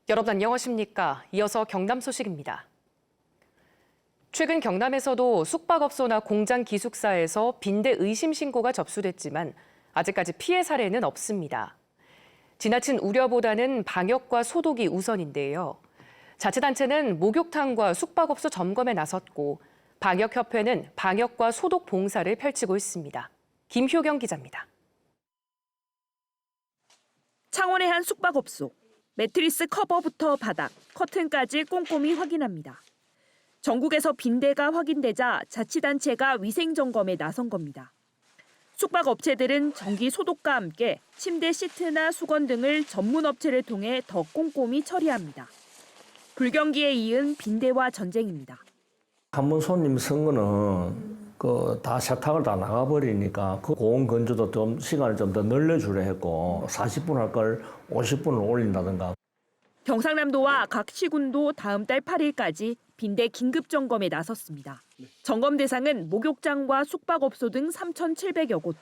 여러분 안녕하십니까? 이어서 경남 소식입니다. 최근 경남에서도 숙박업소나 공장 기숙사에서 빈대 의심 신고가 접수됐지만 아직까지 피해 사례는 없습니다. 지나친 우려보다는 방역과 소독이 우선인데요. 자치단체는 목욕탕과 숙박업소 점검에 나섰고 방역협회는 방역과 소독 봉사를 펼치고 있습니다. 김효경 기자입니다. 창원의 한 숙박업소. 매트리스 커버부터 바닥, 커튼까지 꼼꼼히 확인합니다. 전국에서 빈대가 확인되자 자치단체가 위생점검에 나선 겁니다. 숙박업체들은 정기 소독과 함께 침대 시트나 수건 등을 전문 업체를 통해 더 꼼꼼히 처리합니다. 불경기에 이은 빈대와 전쟁입니다. 한 번 손님 쓴 거는 다 세탁을 다 나가버리니까 그 고온 건조도 좀 시간을 좀 더 늘려주려 했고 40분 할 걸 50분을 올린다든가. 경상남도와 각 시군도 다음 달 8일까지 빈대 긴급 점검에 나섰습니다. 점검 대상은 목욕장과 숙박업소 등 3,700여 곳.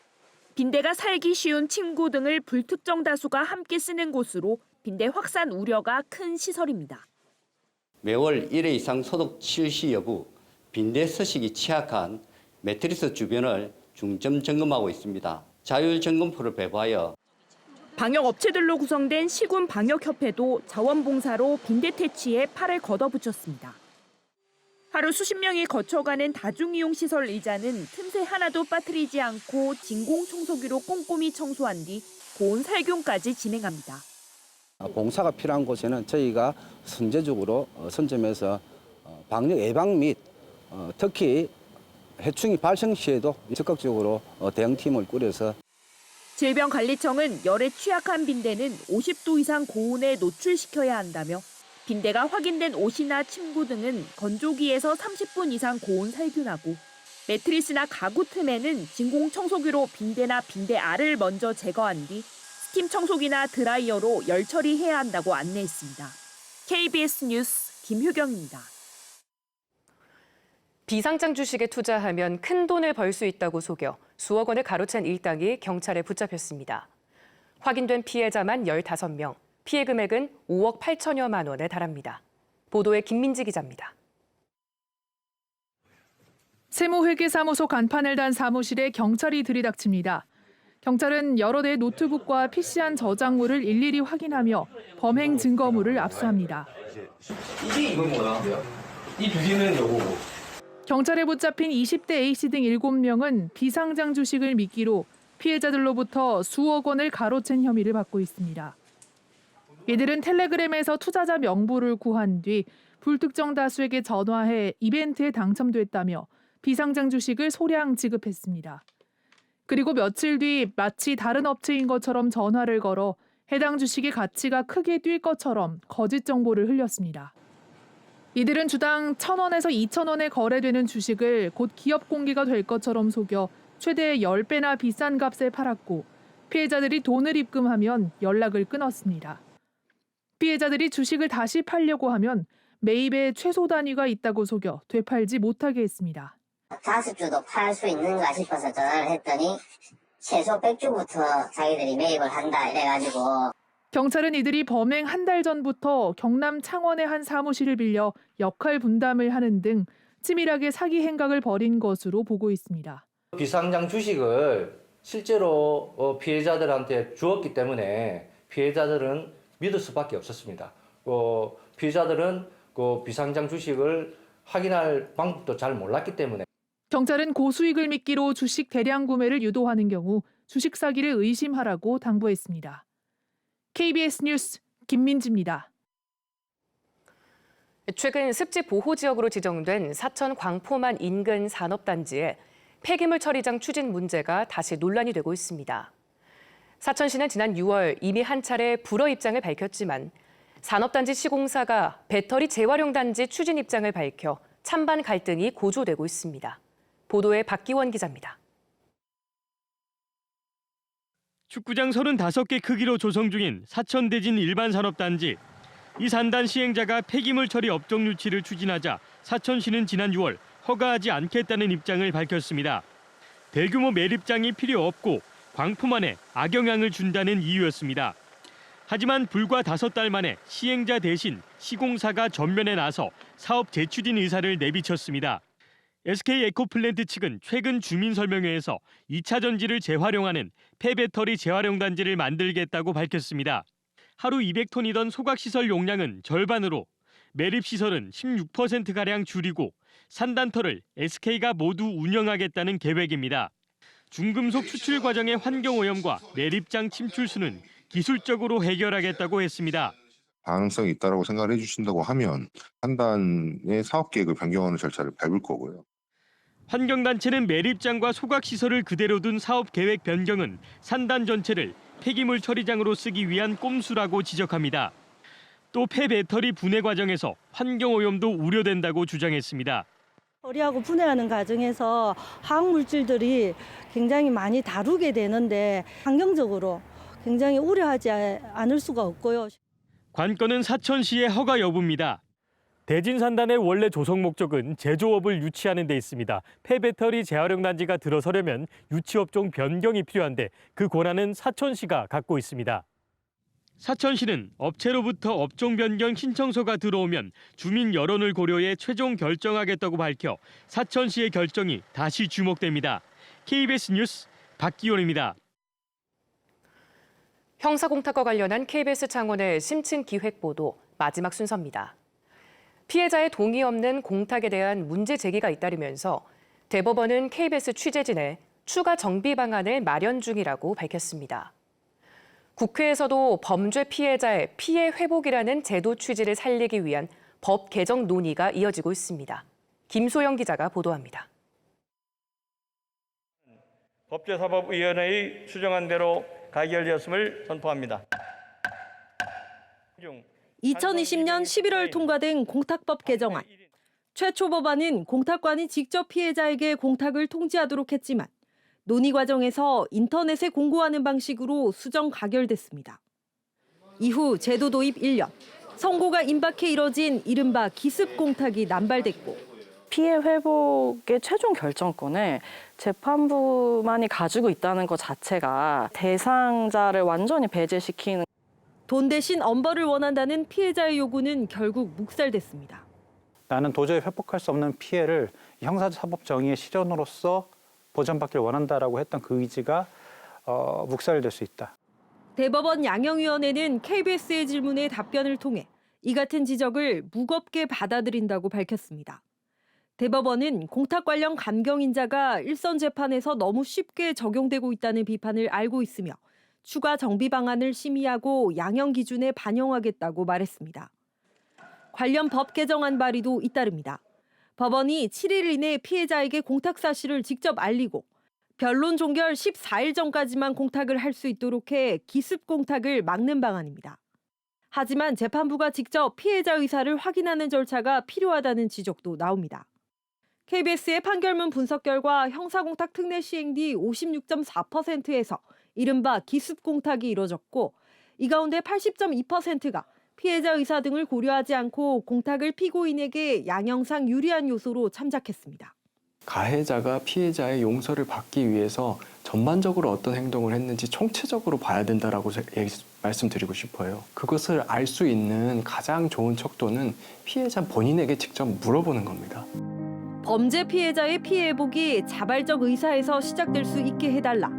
빈대가 살기 쉬운 침구 등을 불특정 다수가 함께 쓰는 곳으로 빈대 확산 우려가 큰 시설입니다. 매월 1회 이상 소독 실시 여부, 빈대 서식이 취약한 매트리스 주변을 중점 점검하고 있습니다. 자율 점검표를 배부하여 방역업체들로 구성된 시군 방역협회도 자원봉사로 빈대 퇴치에 팔을 걷어붙였습니다. 하루 수십 명이 거쳐가는 다중이용시설 의자는 틈새 하나도 빠뜨리지 않고 진공청소기로 꼼꼼히 청소한 뒤 고온 살균까지 진행합니다. 봉사가 필요한 곳에는 저희가 선제적으로 선점해서 방역 예방 및 특히 해충이 발생 시에도 적극적으로 대응팀을 꾸려서 질병관리청은 열에 취약한 빈대는 50도 이상 고온에 노출시켜야 한다며 빈대가 확인된 옷이나 침구 등은 건조기에서 30분 이상 고온 살균하고 매트리스나 가구 틈에는 진공청소기로 빈대나 빈대알을 먼저 제거한 뒤 스팀 청소기나 드라이어로 열 처리해야 한다고 안내했습니다. KBS 뉴스 김효경입니다. 비상장 주식에 투자하면 큰 돈을 벌 수 있다고 속여 수억 원을 가로챈 일당이 경찰에 붙잡혔습니다. 확인된 피해자만 15명, 피해 금액은 5억 8천여만 원에 달합니다. 보도에 김민지 기자입니다. 세무회계사무소 간판을 단 사무실에 경찰이 들이닥칩니다. 경찰은 여러 대의 노트북과 PC한 저작물을 일일이 확인하며 범행 증거물을 압수합니다. 이게 이건 뭐야? 이 두 개는 요거고. 경찰에 붙잡힌 20대 A씨 등 7명은 비상장 주식을 미끼로 피해자들로부터 수억 원을 가로챈 혐의를 받고 있습니다. 이들은 텔레그램에서 투자자 명부를 구한 뒤 불특정 다수에게 전화해 이벤트에 당첨됐다며 비상장 주식을 소량 지급했습니다. 그리고 며칠 뒤 마치 다른 업체인 것처럼 전화를 걸어 해당 주식의 가치가 크게 뛸 것처럼 거짓 정보를 흘렸습니다. 이들은 주당 1,000원에서 2,000원에 거래되는 주식을 곧 기업 공개가 될 것처럼 속여 최대 10배나 비싼 값에 팔았고 피해자들이 돈을 입금하면 연락을 끊었습니다. 피해자들이 주식을 다시 팔려고 하면 매입에 최소 단위가 있다고 속여 되팔지 못하게 했습니다. 5주도 팔 수 있는가 싶어서 전화를 했더니 최소 100주부터 자기들이 매입을 한다 이래가지고 경찰은 이들이 범행 한 달 전부터 경남 창원의 한 사무실을 빌려 역할 분담을 하는 등 치밀하게 사기 행각을 벌인 것으로 보고 있습니다. 비상장 주식을 실제로 피해자들한테 주었기 때문에 피해자들은 믿을 수밖에 없었습니다. 피해자들은 비상장 주식을 확인할 방법도 잘 몰랐기 때문에 경찰은 고수익을 미끼로 주식 대량 구매를 유도하는 경우 주식 사기를 의심하라고 당부했습니다. KBS 뉴스 김민지입니다. 최근 습지 보호 지역으로 지정된 사천 광포만 인근 산업단지에 폐기물 처리장 추진 문제가 다시 논란이 되고 있습니다. 사천시는 지난 6월 이미 한 차례 불허 입장을 밝혔지만 산업단지 시공사가 배터리 재활용 단지 추진 입장을 밝혀 찬반 갈등이 고조되고 있습니다. 보도에 박기원 기자입니다. 축구장 35개 크기로 조성 중인 사천대진 일반산업단지. 이 산단 시행자가 폐기물 처리 업종 유치를 추진하자 사천시는 지난 6월 허가하지 않겠다는 입장을 밝혔습니다. 대규모 매립장이 필요 없고 광포만에 악영향을 준다는 이유였습니다. 하지만 불과 5달 만에 시행자 대신 시공사가 전면에 나서 사업 재추진 의사를 내비쳤습니다. SK에코플랜트 측은 최근 주민설명회에서 2차 전지를 재활용하는 폐배터리 재활용 단지를 만들겠다고 밝혔습니다. 하루 200톤이던 소각시설 용량은 절반으로 매립시설은 16%가량 줄이고 산단터를 SK가 모두 운영하겠다는 계획입니다. 중금속 추출 과정의 환경오염과 매립장 침출수는 기술적으로 해결하겠다고 했습니다. 가능성이 있다고 생각을 해주신다고 하면 한단의 사업 계획을 변경하는 절차를 밟을 거고요. 환경단체는 매립장과 소각시설을 그대로 둔 사업 계획 변경은 산단 전체를 폐기물 처리장으로 쓰기 위한 꼼수라고 지적합니다. 또 폐배터리 분해 과정에서 환경오염도 우려된다고 주장했습니다. 처리하고 분해하는 과정에서 화학물질들이 굉장히 많이 다루게 되는데 환경적으로 굉장히 우려하지 않을 수가 없고요. 관건은 사천시의 허가 여부입니다. 대진 산단의 원래 조성 목적은 제조업을 유치하는 데 있습니다. 폐배터리 재활용 단지가 들어서려면 유치업종 변경이 필요한데 그 권한은 사천시가 갖고 있습니다. 사천시는 업체로부터 업종 변경 신청서가 들어오면 주민 여론을 고려해 최종 결정하겠다고 밝혀 사천시의 결정이 다시 주목됩니다. KBS 뉴스 박기원입니다. 형사공탁과 관련한 KBS 창원의 심층 기획 보도 마지막 순서입니다. 피해자의 동의 없는 공탁에 대한 문제 제기가 잇따르면서 대법원은 KBS 취재진에 추가 정비 방안을 마련 중이라고 밝혔습니다. 국회에서도 범죄 피해자의 피해 회복이라는 제도 취지를 살리기 위한 법 개정 논의가 이어지고 있습니다. 김소영 기자가 보도합니다. 법제사법위원회의 수정안 대로 가결되었음을 선포합니다. 2020년 11월 통과된 공탁법 개정안. 최초 법안은 공탁관이 직접 피해자에게 공탁을 통지하도록 했지만 논의 과정에서 인터넷에 공고하는 방식으로 수정 가결됐습니다. 이후 제도 도입 1년, 선고가 임박해 이뤄진 이른바 기습 공탁이 남발됐고 피해 회복의 최종 결정권을 재판부만이 가지고 있다는 것 자체가 대상자를 완전히 배제시키는 돈 대신 엄벌을 원한다는 피해자의 요구는 결국 묵살됐습니다. 나는 도저히 회복할 수 없는 피해를 형사사법 정의의 실현으로서 보전받기를 원한다라고 했던 그 의지가 묵살될 수 있다. 대법원 양형위원회는 KBS의 질문에 답변을 통해 이 같은 지적을 무겁게 받아들인다고 밝혔습니다. 대법원은 공탁 관련 감경인자가 일선 재판에서 너무 쉽게 적용되고 있다는 비판을 알고 있으며 추가 정비 방안을 심의하고 양형 기준에 반영하겠다고 말했습니다. 관련 법 개정안 발의도 잇따릅니다. 법원이 7일 이내 피해자에게 공탁 사실을 직접 알리고 변론 종결 14일 전까지만 공탁을 할 수 있도록 해 기습 공탁을 막는 방안입니다. 하지만 재판부가 직접 피해자 의사를 확인하는 절차가 필요하다는 지적도 나옵니다. KBS의 판결문 분석 결과 형사공탁 특례 시행 뒤 56.4%에서 이른바 기습 공탁이 이뤄졌고 이 가운데 80.2%가 피해자 의사 등을 고려하지 않고 공탁을 피고인에게 양형상 유리한 요소로 참작했습니다. 가해자가 피해자의 용서를 받기 위해서 전반적으로 어떤 행동을 했는지 총체적으로 봐야 된다라고 말씀드리고 싶어요. 그것을 알 수 있는 가장 좋은 척도는 피해자 본인에게 직접 물어보는 겁니다. 범죄 피해자의 피해 회복이 자발적 의사에서 시작될 수 있게 해달라.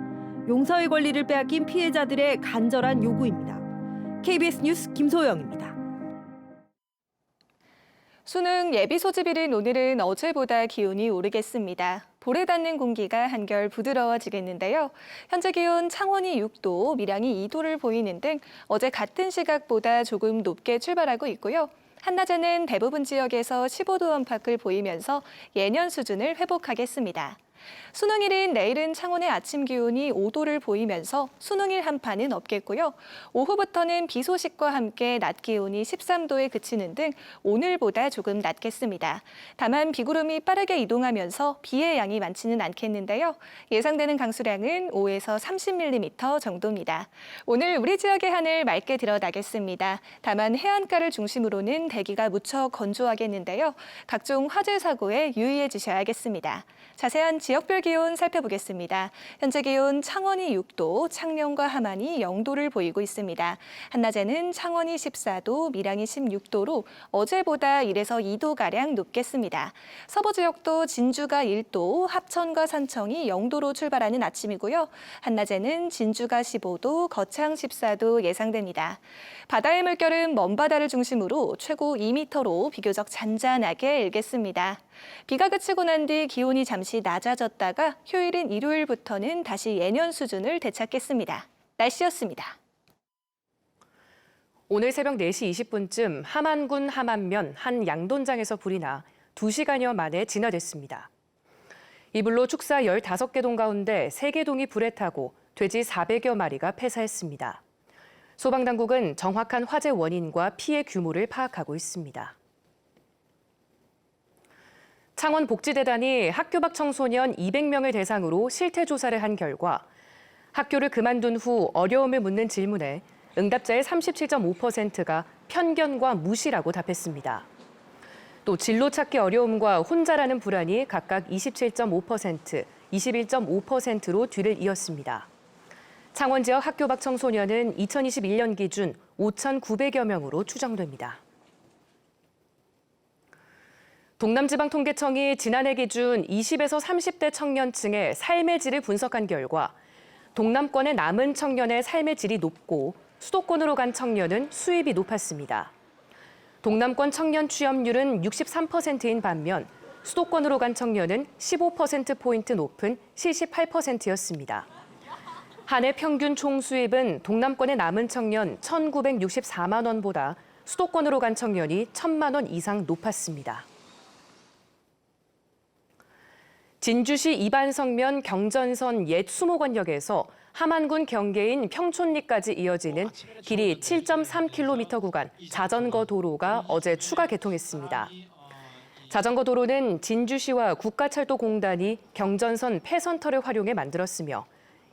용서의 권리를 빼앗긴 피해자들의 간절한 요구입니다. KBS 뉴스 김소영입니다. 수능 예비 소집일인 오늘은 어제보다 기온이 오르겠습니다. 볼에 닿는 공기가 한결 부드러워지겠는데요. 현재 기온 창원이 6도, 밀양이 2도를 보이는 등 어제 같은 시각보다 조금 높게 출발하고 있고요. 한낮에는 대부분 지역에서 15도 안팎을 보이면서 예년 수준을 회복하겠습니다. 수능일인 내일은 창원의 아침 기온이 5도를 보이면서 수능일 한파는 없겠고요. 오후부터는 비 소식과 함께 낮 기온이 13도에 그치는 등 오늘보다 조금 낮겠습니다. 다만 비구름이 빠르게 이동하면서 비의 양이 많지는 않겠는데요. 예상되는 강수량은 5에서 30mm 정도입니다. 오늘 우리 지역의 하늘 맑게 드러나겠습니다. 다만 해안가를 중심으로는 대기가 무척 건조하겠는데요. 각종 화재 사고에 유의해 주셔야겠습니다. 자세한 지역별 기온 살펴보겠습니다. 현재 기온 창원이 6도, 창녕과 함안이 0도를 보이고 있습니다. 한낮에는 창원이 14도, 밀양이 16도로 어제보다 1에서 2도가량 높겠습니다. 서부 지역도 진주가 1도, 합천과 산청이 0도로 출발하는 아침이고요. 한낮에는 진주가 15도, 거창 14도 예상됩니다. 바다의 물결은 먼바다를 중심으로 최고 2m로 비교적 잔잔하게 일겠습니다. 비가 그치고 난 뒤 기온이 잠시 낮아졌다가 휴일인 일요일부터는 다시 예년 수준을 되찾겠습니다. 날씨였습니다. 오늘 새벽 4시 20분쯤 함안군 함안면 한 양돈장에서 불이 나 2시간여 만에 진화됐습니다. 이 불로 축사 15개 동 가운데 3개 동이 불에 타고 돼지 400여 마리가 폐사했습니다. 소방당국은 정확한 화재 원인과 피해 규모를 파악하고 있습니다. 창원복지대단이 학교 밖 청소년 200명을 대상으로 실태조사를 한 결과 학교를 그만둔 후 어려움을 묻는 질문에 응답자의 37.5%가 편견과 무시라고 답했습니다. 또 진로 찾기 어려움과 혼자라는 불안이 각각 27.5%, 21.5%로 뒤를 이었습니다. 창원 지역 학교 밖 청소년은 2021년 기준 5,900여 명으로 추정됩니다. 동남지방통계청이 지난해 기준 20에서 30대 청년층의 삶의 질을 분석한 결과 동남권의 남은 청년의 삶의 질이 높고 수도권으로 간 청년은 수입이 높았습니다. 동남권 청년 취업률은 63%인 반면 수도권으로 간 청년은 15%포인트 높은 78%였습니다. 한 해 평균 총수입은 동남권의 남은 청년 1,964만 원보다 수도권으로 간 청년이 1,000만 원 이상 높았습니다. 진주시 이반성면 경전선 옛 수목원역에서 함안군 경계인 평촌리까지 이어지는 길이 7.3km 구간 자전거 도로가 어제 추가 개통했습니다. 자전거 도로는 진주시와 국가철도공단이 경전선 폐선터를 활용해 만들었으며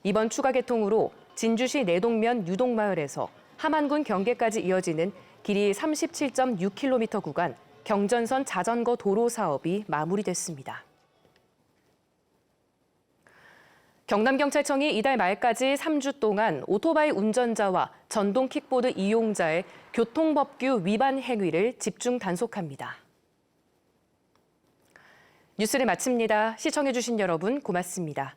이번 추가 개통으로 진주시 내동면 유동마을에서 함안군 경계까지 이어지는 길이 37.6km 구간 경전선 자전거 도로 사업이 마무리됐습니다. 경남경찰청이 이달 말까지 3주 동안 오토바이 운전자와 전동 킥보드 이용자의 교통법규 위반 행위를 집중 단속합니다. 뉴스를 마칩니다. 시청해주신 여러분 고맙습니다.